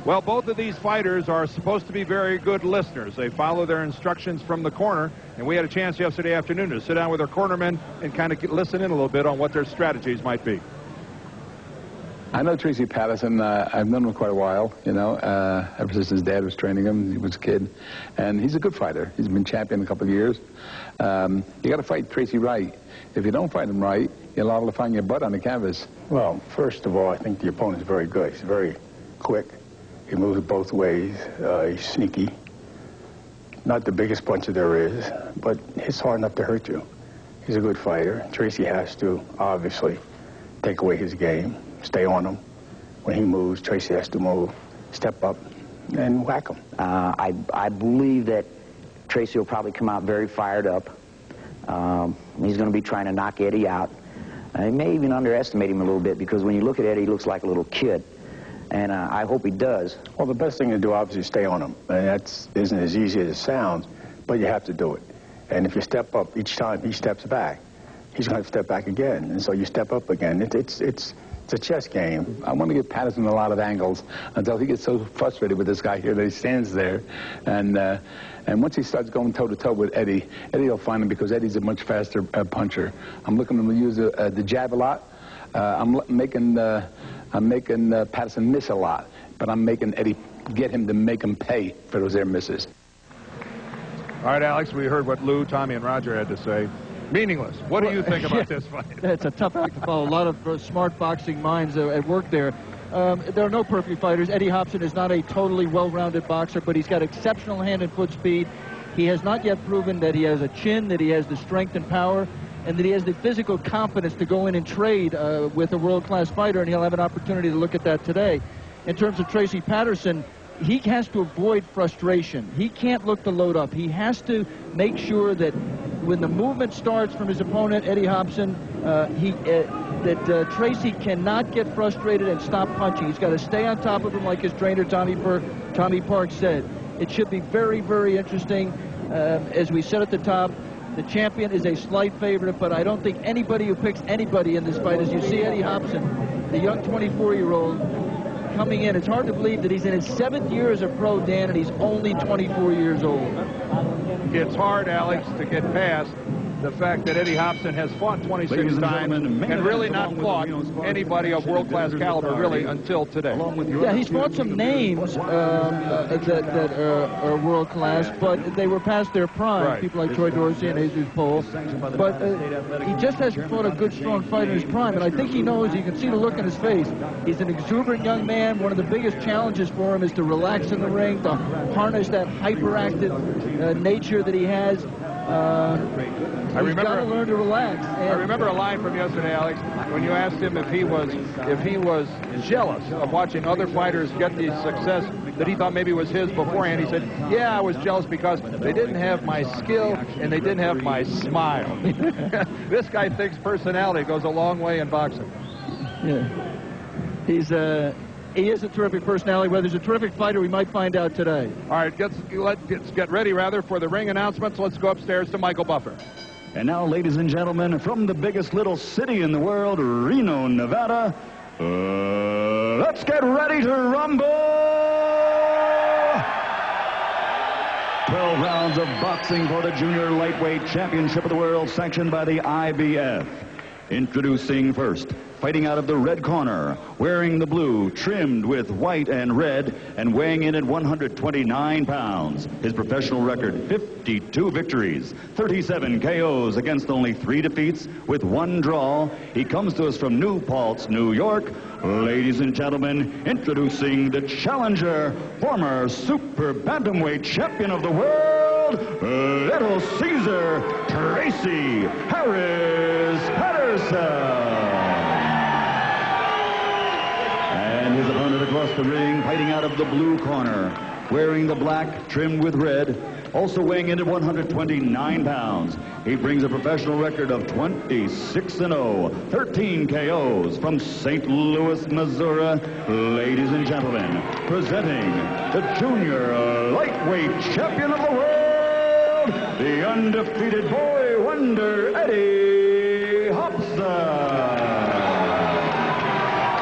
Well, both of these fighters are supposed to be very good listeners. They follow their instructions from the corner, and we had a chance yesterday afternoon to sit down with our cornermen and kind of listen in a little bit on what their strategies might be. I know Tracy Patterson. I've known him quite a while, you know, ever since his dad was training him. He was a kid. And he's a good fighter. He's been champion a couple of years. You got to fight Tracy right. If you don't fight him right, you're liable to find your butt on the canvas. Well, first of all, I think the opponent's very good. He's very quick. He moves both ways. He's sneaky. Not the biggest puncher there is, but it's hard enough to hurt you. He's a good fighter. Tracy has to, obviously, take away his game. Stay on him. When he moves, Tracy has to move, step up, and whack him. I believe that Tracy will probably come out very fired up. He's going to be trying to knock Eddie out. He may even underestimate him a little bit, because when you look at Eddie, he looks like a little kid. And I hope he does. Well, the best thing to do, obviously, is stay on him. And that isn't as easy as it sounds, but you have to do it. And if you step up each time he steps back, he's going to step back again. And so you step up again. It's a chess game. I want to give Patterson a lot of angles until he gets so frustrated with this guy here that he stands there. And once he starts going toe-to-toe with Eddie, Eddie will find him, because Eddie's a much faster puncher. I'm looking to use the jab a lot. I'm making Patterson miss a lot, but I'm making Eddie get him to make him pay for those air misses. All right, Alex, we heard what Lou, Tommy, and Roger had to say. Meaningless. What do you think about this fight? It's a tough act to follow. A lot of smart boxing minds at work there. There are no perfect fighters. Eddie Hopson is not a totally well-rounded boxer, but he's got exceptional hand and foot speed. He has not yet proven that he has a chin, that he has the strength and power, and that he has the physical confidence to go in and trade with a world-class fighter, and he'll have an opportunity to look at that today. In terms of Tracy Patterson, he has to avoid frustration. He can't look to load up. He has to make sure that when the movement starts from his opponent, Eddie Hopson, Tracy cannot get frustrated and stop punching. He's got to stay on top of him, like his trainer, Tommy Park, said. It should be very, very interesting. As we said at the top, the champion is a slight favorite, but I don't think anybody who picks anybody in this fight, as you see Eddie Hopson, the young 24-year-old, coming in. It's hard to believe that he's in his 7th year as a pro, Dan, and he's only 24 years old. It's hard, Alex, to get past the fact that Eddie Hopson has fought 26 times and really not fought anybody of world-class caliber, really, until today. Yeah, he's fought some names that are world-class, but they were past their prime, right. People like Troy Dorsey and Jesus Pohl. But he just hasn't fought a good, strong fight in his prime, and I think he knows. You can see the look in his face. He's an exuberant young man. One of the biggest challenges for him is to relax in the ring, to harness that hyperactive nature that he has. He's got to learn to relax. I remember a line from yesterday, Alex, when you asked him if he was jealous of watching other fighters get the success that he thought maybe was his beforehand. He said, yeah, I was jealous because they didn't have my skill and they didn't have my smile. This guy thinks personality goes a long way in boxing. Yeah. He is a terrific personality. Whether he's a terrific fighter, we might find out today. All right, let's get ready, rather, for the ring announcements. Let's go upstairs to Michael Buffer. And now, ladies and gentlemen, from the biggest little city in the world, Reno, Nevada, let's get ready to rumble! 12 rounds of boxing for the Junior Lightweight Championship of the World, sanctioned by the IBF. Introducing first, fighting out of the red corner, wearing the blue, trimmed with white and red, and weighing in at 129 pounds. His professional record, 52 victories, 37 KOs against only 3 defeats, with 1 draw. He comes to us from New Paltz, New York. Ladies and gentlemen, introducing the challenger, former super bantamweight champion of the world, Little Caesar, Tracy Harris Patterson. And his opponent across the ring, fighting out of the blue corner, wearing the black, trimmed with red, also weighing in at 129 pounds. He brings a professional record of 26-0, 13 KOs from St. Louis, Missouri. Ladies and gentlemen, presenting the Junior Lightweight Champion of the World, the undefeated boy wonder, Eddie Hopson.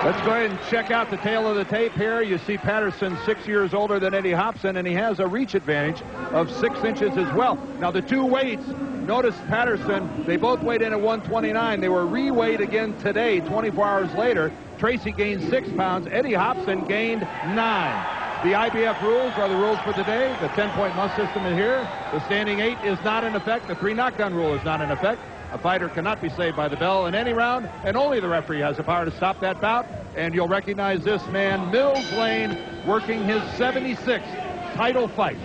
Let's go ahead and check out the tail of the tape here. You see Patterson 6 years older than Eddie Hopson, and he has a reach advantage of 6 inches as well. Now, the two weights, notice Patterson, they both weighed in at 129. They were re-weighed again today, 24 hours later. Tracy gained 6 pounds. Eddie Hopson gained 9. The IBF rules are the rules for today. The 10-point must system is here. The standing 8 is not in effect. The 3 knockdown rule is not in effect. A fighter cannot be saved by the bell in any round, and only the referee has the power to stop that bout. And you'll recognize this man, Mills Lane, working his 76th title fight.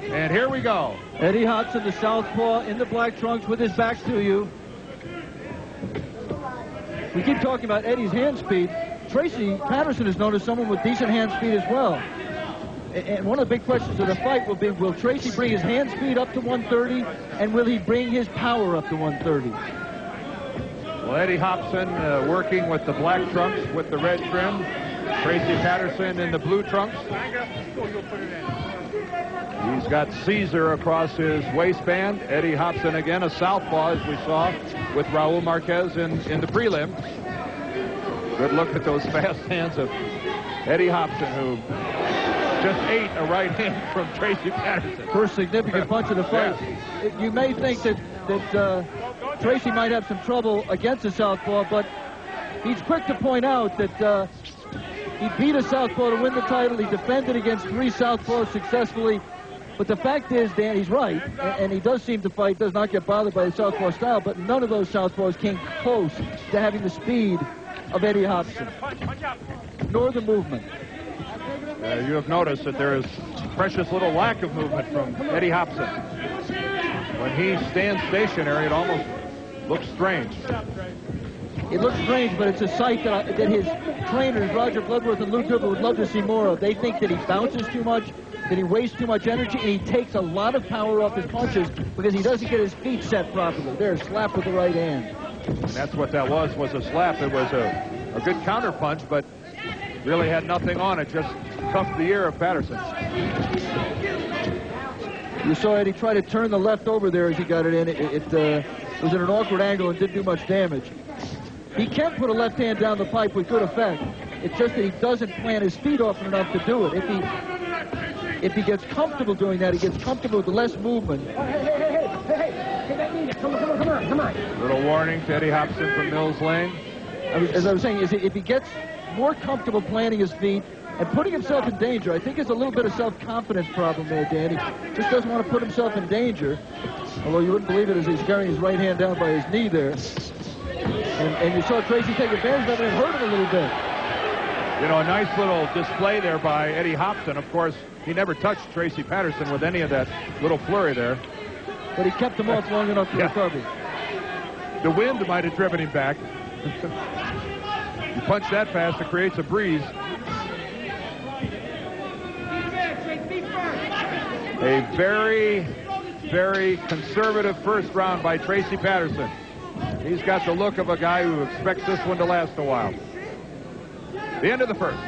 And here we go. Eddie Hopson, the southpaw, in the black trunks with his back to you. We keep talking about Eddie's hand speed. Tracy Patterson is known as someone with decent hand speed as well. And one of the big questions of the fight will be, will Tracy bring his hand speed up to 130, and will he bring his power up to 130? Well, Eddie Hopson working with the black trunks with the red trim. Tracy Patterson in the blue trunks. He's got Caesar across his waistband. Eddie Hopson again, a southpaw, as we saw with Raul Marquez in the prelim. Good look at those fast hands of Eddie Hopson, who just ate a right hand from Tracy Patterson. First significant punch of the fight. Yeah. You may think that Tracy might have some trouble against a southpaw, but he's quick to point out that he beat a southpaw to win the title. He defended against 3 southpaws successfully. But the fact is, Dan, he's right, and he does seem to fight, does not get bothered by the southpaw style, but none of those southpaws came close to having the speed of Eddie Hopson, nor the movement. You have noticed that there is precious little lack of movement from Eddie Hopson. When he stands stationary, it almost looks strange. It looks strange, but it's a sight that his trainers, Roger Bloodworth and Lou Cooper, would love to see more of. They think that he bounces too much, that he wastes too much energy, and he takes a lot of power off his punches because he doesn't get his feet set properly. There's a slap with the right hand. And that's what that was a slap. It was a good counter punch, but really had nothing on it, just cuffed the ear of Patterson. You saw Eddie try to turn the left over there as he got it in. It was at an awkward angle and didn't do much damage. He can put a left hand down the pipe with good effect. It's just that he doesn't plant his feet often enough to do it. If he gets comfortable doing that, he gets comfortable with the less movement. Come on. Little warning to Eddie Hopson from Mills Lane. As I was saying, if he gets more comfortable planting his feet and putting himself in danger, I think there's a little bit of self-confidence problem there, Danny. Just doesn't want to put himself in danger. Although you wouldn't believe it as he's carrying his right hand down by his knee there. And you saw Tracy take advantage of it and hurt him a little bit. You know, a nice little display there by Eddie Hopson. Of course, he never touched Tracy Patterson with any of that little flurry there. But he kept him off long enough to recover. The wind might have driven him back. You punch that fast, it creates a breeze. A very, very conservative first round by Tracy Patterson. He's got the look of a guy who expects this one to last a while. The end of the first.